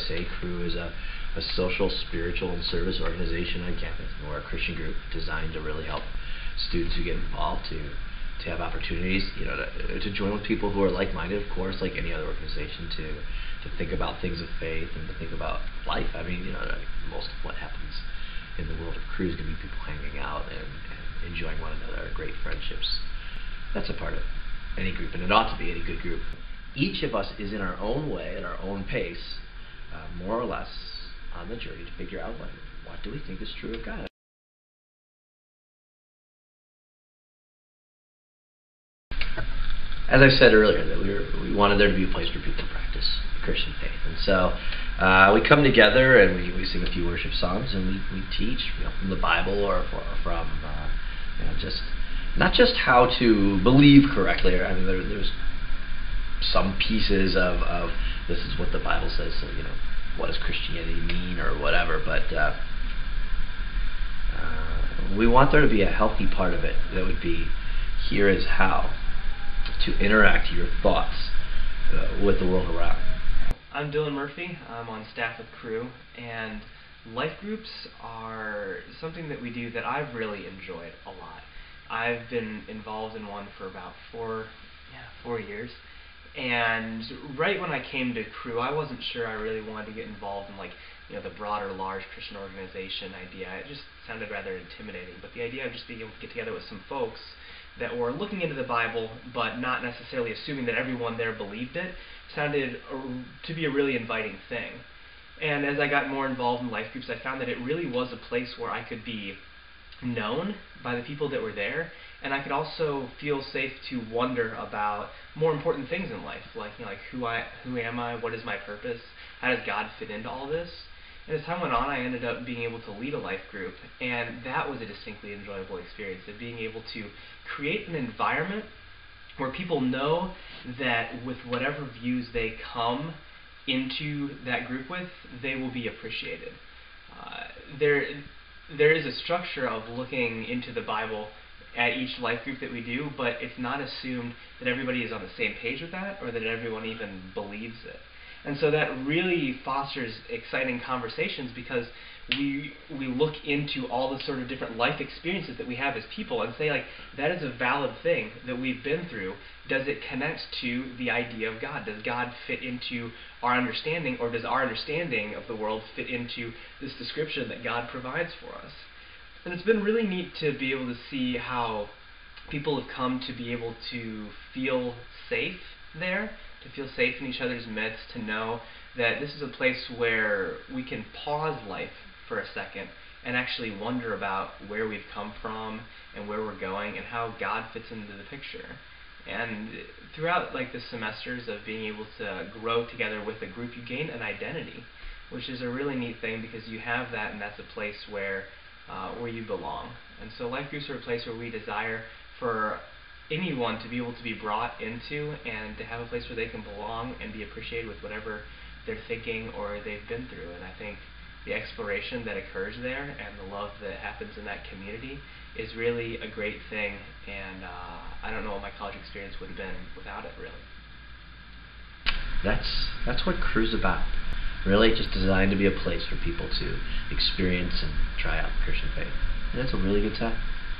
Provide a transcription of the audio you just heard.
say, Cru is a social, spiritual, and service organization on campus. And we're a Christian group designed to really help students who get involved to have opportunities, to join with people who are like-minded, of course, like any other organization, to think about things of faith and to think about life. I mean, most of what happens in the world of Cru is going to be people hanging out and enjoying one another, great friendships. That's a part of any group, and it ought to be any good group. Each of us is in our own way, at our own pace, more or less on the journey to figure out what do we think is true of God. As I said earlier, that we wanted there to be a place for people to practice Christian faith, and so we come together and we sing a few worship songs, and we teach from the Bible or from just not just how to believe correctly. I mean, there's some pieces of this is what the Bible says, so what does Christianity mean or whatever, but we want there to be a healthy part of it that would be, here is how to interact your thoughts with the world around. I'm Dylan Murphy. I'm on staff with Cru, and life groups are something that we do that I've really enjoyed a lot. I've been involved in one for about 4 years, and right when I came to Cru, I wasn't sure I really wanted to get involved in the broader, large Christian organization idea. It just sounded rather intimidating, but the idea of just being able to get together with some folks that were looking into the Bible, but not necessarily assuming that everyone there believed it, sounded to be a really inviting thing. And as I got more involved in life groups, I found that it really was a place where I could be known by the people that were there, and I could also feel safe to wonder about more important things in life, like who am I, what is my purpose, how does God fit into all this? And as time went on, I ended up being able to lead a life group, and that was a distinctly enjoyable experience, of being able to create an environment where people know that with whatever views they come into that group with, they will be appreciated. There is a structure of looking into the Bible at each life group that we do, but it's not assumed that everybody is on the same page with that, or that everyone even believes it. And so that really fosters exciting conversations, because we look into all the sort of different life experiences that we have as people and say, that is a valid thing that we've been through. Does it connect to the idea of God? Does God fit into our understanding, or does our understanding of the world fit into this description that God provides for us? And it's been really neat to be able to see how people have come to be able to feel safe there, to feel safe in each other's midst, to know that this is a place where we can pause life for a second and actually wonder about where we've come from and where we're going and how God fits into the picture. And throughout the semesters of being able to grow together with a group, you gain an identity, which is a really neat thing, because you have that, and that's a place where you belong. And so life groups are a place where we desire for anyone to be able to be brought into and to have a place where they can belong and be appreciated with whatever they're thinking or they've been through. And I think the exploration that occurs there and the love that happens in that community is really a great thing, and I don't know what my college experience would have been without it, really. That's what Cru's about. Really just designed to be a place for people to experience and try out Christian faith. And it's a really good time.